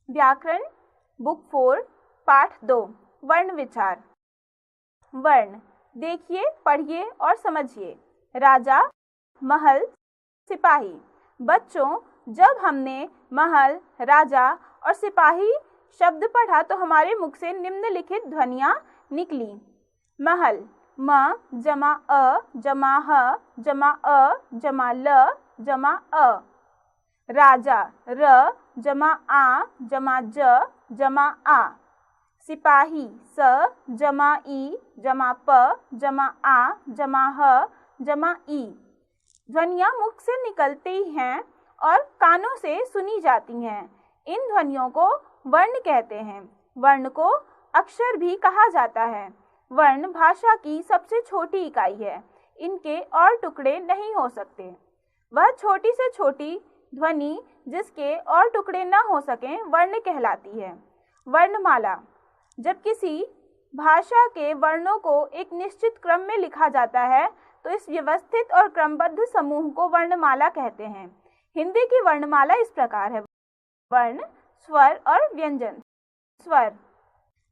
व्याकरण बुक 4 पाठ 2 वर्ण विचार। वर्ण देखिए, पढ़िए और समझिए। राजा, महल, सिपाही। बच्चों, जब हमने महल, राजा और सिपाही शब्द पढ़ा तो हमारे मुख से निम्नलिखित ध्वनियां निकली। महल, म जमा अ जमा ह जमा अ जमा ल जमा अ। राजा, र जमा आ जमा ज जमा आ। सिपाही, स जमा ई जमा प जमा आ जमा ह जमा ई। ध्वनियां मुख से निकलती हैं और कानों से सुनी जाती हैं। इन ध्वनियों को वर्ण कहते हैं। वर्ण को अक्षर भी कहा जाता है। वर्ण भाषा की सबसे छोटी इकाई है। इनके और टुकड़े नहीं हो सकते। वह छोटी से छोटी ध्वनि जिसके और टुकड़े न हो सकें वर्ण कहलाती है। वर्णमाला, जब किसी भाषा के वर्णों को एक निश्चित क्रम में लिखा जाता है तो इस व्यवस्थित और क्रमबद्ध समूह को वर्णमाला कहते हैं। हिंदी की वर्णमाला इस प्रकार है। वर्ण, स्वर और व्यंजन। स्वर,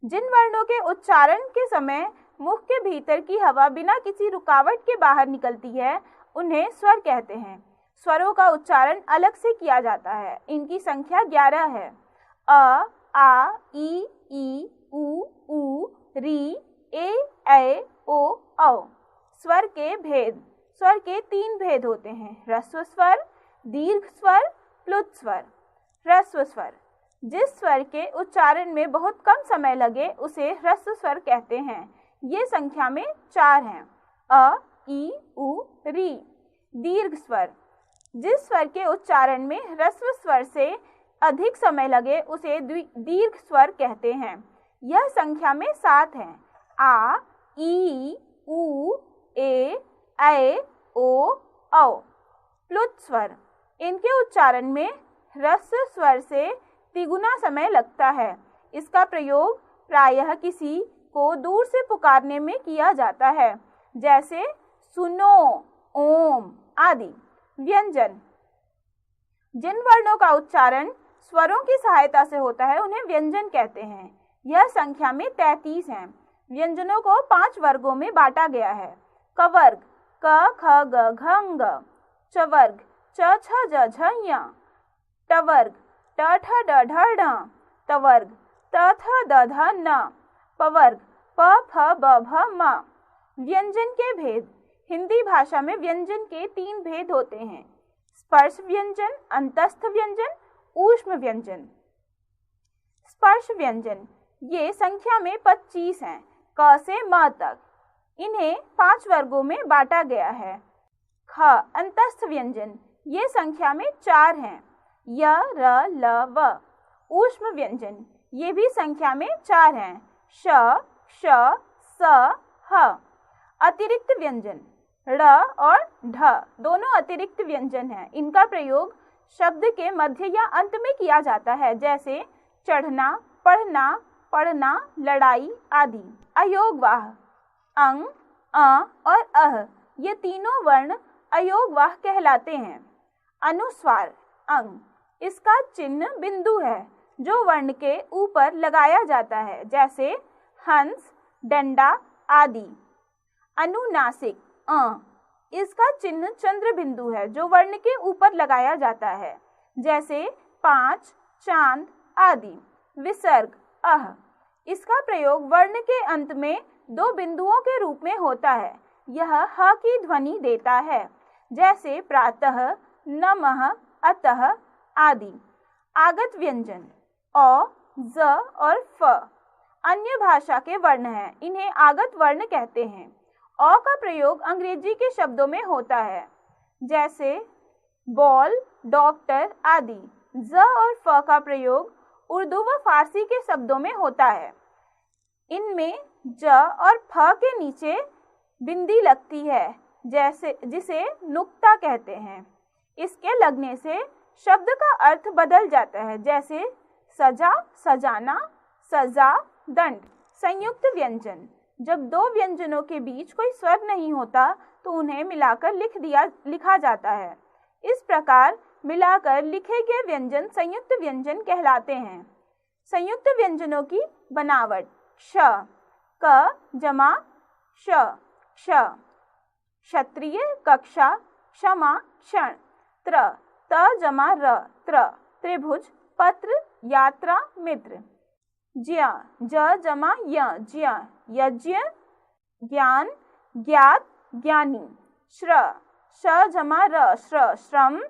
जिन वर्णों के उच्चारण के समय मुख के भीतर की हवा बिना किसी रुकावट के बाहर निकलती है उन्हें स्वर कहते हैं। स्वरों का उच्चारण अलग से किया जाता है। इनकी संख्या 11 है। अ, आ, ई, उ, री, ए, ओ, औ। स्वर के भेद। स्वर के 3 भेद होते हैं: ह्रस्व स्वर, दीर्घ स्वर, प्लुत स्वर। ह्रस्व स्वर, जिस स्वर के उच्चारण में बहुत कम समय लगे उसे ह्रस्व स्वर कहते हैं। ये संख्या में 4 हैं: अ, ई, उ, री। दीर्घ स्वर, जिस स्वर के उच्चारण में ह्रस्व स्वर से अधिक समय लगे उसे दीर्घ स्वर कहते हैं। यह संख्या में 7 हैं: आ, ई, उ, ए, ओ, औ। प्लुत स्वर, इनके उच्चारण में ह्रस्व स्वर से तिगुना समय लगता है। इसका प्रयोग प्रायः किसी को दूर से पुकारने में किया जाता है, जैसे सुनो, ओम आदि। व्यंजन, जिन वर्णों का उच्चारण स्वरों की सहायता से होता है उन्हें व्यंजन कहते हैं। यह संख्या में 33 हैं। व्यंजनों को 5 वर्गों में बांटा गया है। कवर्ग, क, ख, ग, घ, ङ। चवर्ग, च, छ, ज, झ, ञ। टवर्ग, ट, ठ, ड, ढ, ढ। तवर्ग, त, थ, द, ध, न। पवर्ग, प, फ, ब, भ, म। व्यंजन के भेद। हिंदी भाषा में व्यंजन के 3 भेद होते हैं: स्पर्श व्यंजन, अंतस्थ व्यंजन, ऊष्म व्यंजन। स्पर्श व्यंजन ये संख्या में 25 हैं, क से म तक। इन्हें 5 वर्गों में बांटा गया है। ख, अंतस्थ व्यंजन ये संख्या में 4 हैं: य, र, ल, व। ऊष्म व्यंजन ये भी संख्या में 4 हैं: श, श, स, ह। अतिरिक्त व्यंजन, ड़ और ढ दोनों अतिरिक्त व्यंजन हैं। इनका प्रयोग शब्द के मध्य या अंत में किया जाता है, जैसे चढ़ना, पढ़ना, पढ़ना, लड़ाई आदि। अयोगवाह, अंग, अ और अह ये तीनों वर्ण अयोगवाह कहलाते हैं। अनुस्वार अंग, इसका चिन्ह बिंदु है जो वर्ण के ऊपर लगाया जाता है, जैसे हंस, डंडा आदि। अनुनासिक इसका चिन्ह चंद्र बिंदु है जो वर्ण के ऊपर लगाया जाता है, जैसे 5, चांद आदि। विसर्ग अह, इसका प्रयोग वर्ण के अंत में 2 बिंदुओं के रूप में होता है। यह ह की ध्वनि देता है, जैसे प्रातः, नमः, अतः आदि। आगत व्यंजन अ, ज और फ अन्य भाषा के वर्ण हैं। इन्हें आगत वर्ण कहते हैं। अ का प्रयोग अंग्रेजी के शब्दों में होता है, जैसे बॉल, डॉक्टर आदि। ज और फ का प्रयोग उर्दू व फारसी के शब्दों में होता है। इनमें ज और फ के नीचे बिंदी लगती है, जिसे नुक्ता कहते हैं। इसके लगने से शब्द का अर्थ बदल जाता है, जैसे सजा, सजाना, सजा, दंड। संयुक्त व्यंजन, जब 2 व्यंजनों के बीच कोई स्वर नहीं होता तो उन्हें मिलाकर लिखा जाता है। इस प्रकार मिलाकर लिखे गए व्यंजन संयुक्त व्यंजन कहलाते हैं। संयुक्त व्यंजनों की बनावट। क्ष, क जमा श, क्ष। क्षत्रिय, कक्षा, क्षमा, क्षण। त्र, त जमा र, त्र। त्रिभुज, पत्र, यात्रा, मित्र। ज्य, ज जमा य, ज्य। यज्ञ, ज्ञान, ज्ञात, ज्ञानी। श्र, श जमा र, श्र। श्रम,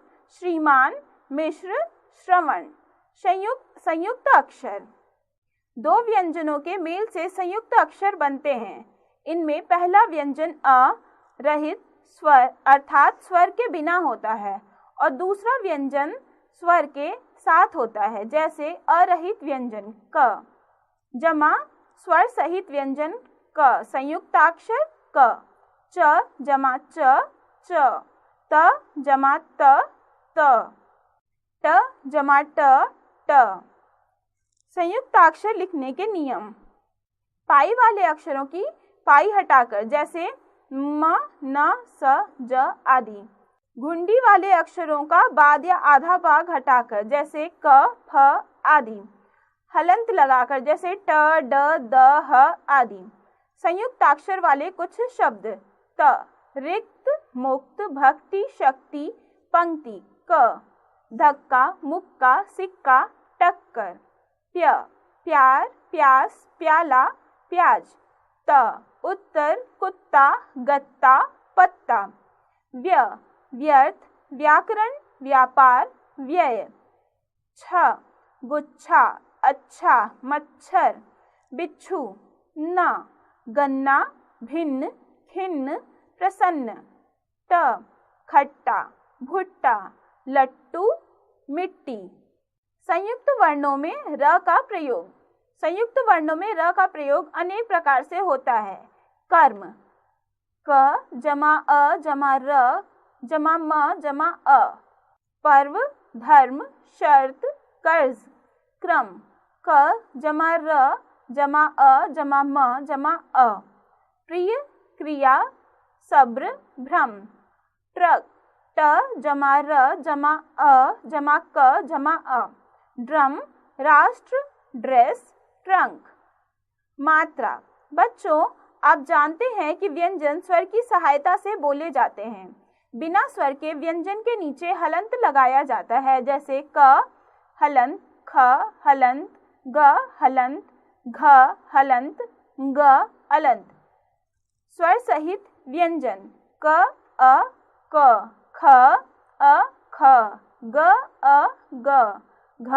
श्रीमान, मिश्र, श्रवण। संयुक्त अक्षर। दो व्यंजनों के मेल से संयुक्त अक्षर बनते हैं। इनमें पहला व्यंजन अ रहित स्वर अर्थात स्वर के बिना होता है और दूसरा व्यंजन स्वर के साथ होता है, जैसे अरहित व्यंजन क। जमा स्वर सहित व्यंजन क, संयुक्ताक्षर क। च जमा च, च। त जमा त, त। ट जमा ट, ट। संयुक्ताक्षर लिखने के नियम। पाई वाले अक्षरों की पाई हटाकर, जैसे म, न, स, ज आदि। घुंडी वाले अक्षरों का बाद या आधा भाग हटाकर, जैसे क, फ आदि। हलंत लगाकर, जैसे ट, ड, द, ह आदि। संयुक्ताक्षर वाले कुछ शब्द। त रिक्त, मुक्त, भक्ति, शक्ति, पंक्ति। क धक्का, मुक्का, सिक्का, टक्कर। प्य प्यार, प्यास, प्याला, प्याज। त उत्तर, कुत्ता, गत्ता, पत्ता। व्य व्यर्थ, व्याकरण, व्यापार, व्यय। छ गुच्छा, अच्छा, मच्छर, बिच्छू। न गन्ना, भिन्न, खिन्न, प्रसन्न। ट खट्टा, भुट्टा, लट्टू, मिट्टी। संयुक्त वर्णों में र का प्रयोग। संयुक्त वर्णों में र का प्रयोग अनेक प्रकार से होता है। कर्म, क जमा अ जमा र जमा म जमा अ। पर्व, धर्म, शर्त, कर्ज। क्रम, क जमा र जमा अ जमा म जमा अ। प्रिय, क्रिया, सब्र, भ्रम। ट्रक, ट जमा र जमा अ जमा क जमा अ। ड्रम, राष्ट्र, ड्रेस, ट्रंक। मात्रा। बच्चों, आप जानते हैं कि व्यंजन स्वर की सहायता से बोले जाते हैं। बिना स्वर के व्यंजन के नीचे हलंत लगाया जाता है, जैसे क हलंत, ख हलंत, ग हलंत, घ हलंत, ग अलंत। स्वर सहित व्यंजन। क अ क, ख अ ख, ग अ ग, घ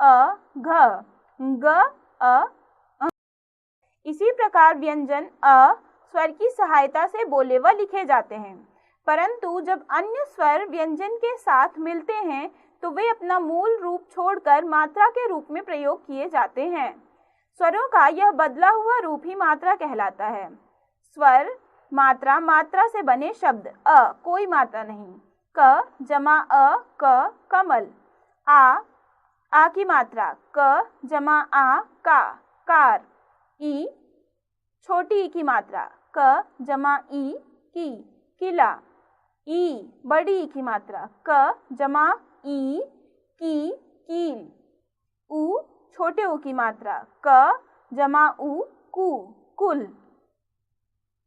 अ घ, ग अ। इसी प्रकार व्यंजन अ स्वर की सहायता से बोले व लिखे जाते हैं, परंतु जब अन्य स्वर व्यंजन के साथ मिलते हैं तो वे अपना मूल रूप छोड़कर मात्रा के रूप में प्रयोग किए जाते हैं। स्वरों का यह बदला हुआ रूप ही मात्रा कहलाता है। स्वर, मात्रा, मात्रा से बने शब्द। अ कोई मात्रा नहीं। क जमा अ क, कमल। आ की मात्रा। क जमा आ, का, कार। ई छोटी ई की मात्रा। क जमा ई, की, किला। ई बड़ी ई की मात्रा। क जमा ई, की, कील। उ छोटे ऊ की मात्रा। क जमा उ, कु, कुल।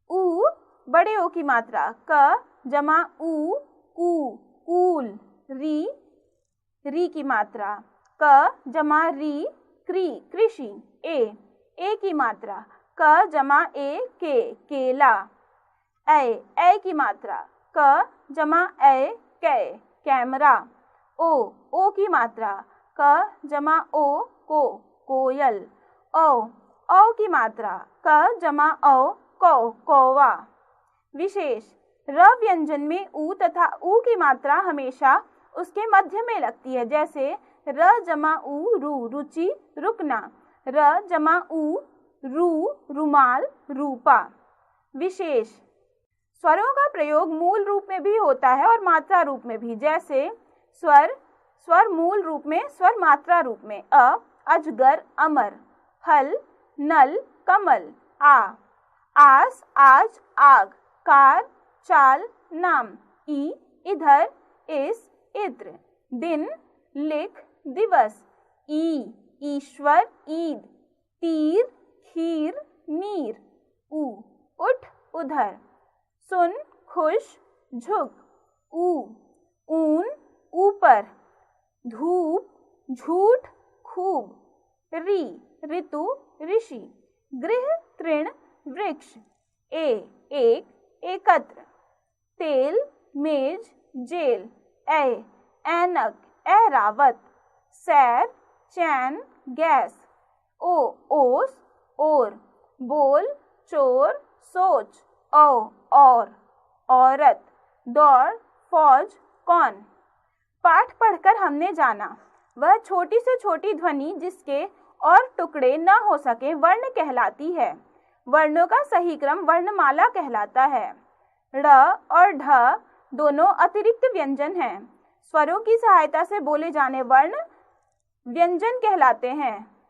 उ बड़े ओ की मात्रा। क जमा उ, कु, कूल। री की मात्रा। क जमा री, क्री, कृषि। ए की मात्रा। क जमा ए, के, केला। ए की मात्रा। क जमा ए, कै, कैमरा। ओ की मात्रा। क जमा ओ, को, कोयल। औ की मात्रा। क जमा औ, कौ, कौवा। विशेष। र व्यंजन में उ तथा उ की मात्रा हमेशा उसके मध्य में लगती है, जैसे र जमा उ, रू, रुचि, रुकना। र जमा उ, रू, रुमाल, रूपा। विशेष। स्वरों का प्रयोग मूल रूप में भी होता है और मात्रा रूप में भी, जैसे स्वर मूल रूप में, स्वर मात्रा रूप में। अजगर, अमर। हल, नल, कमल। आस, आज, आग। कार, चाल, नाम। इधर, इस, इत्र। दिन, लिख, दिवस। ईश्वर ईद, तीर खीर नीर, ऊ उठ उधर, सुन खुश झुक, ऊ ऊन ऊपर, धूप झूठ खूब, री ऋतु ऋषि, गृह तृण वृक्ष, एक एकत्र, तेल मेज जेल, ऐनक ऐरावत, सैर चैन गैस, ओस और, बोल चोर सोच, और औरत, दौड़ फौज कौन। पाठ पढ़कर हमने जाना, वह छोटी से छोटी ध्वनि जिसके और टुकड़े न हो सके वर्ण कहलाती है। वर्णों का सही क्रम वर्णमाला कहलाता है। ड़ और ढ दोनों अतिरिक्त व्यंजन हैं। स्वरों की सहायता से बोले जाने वर्ण व्यंजन कहलाते हैं।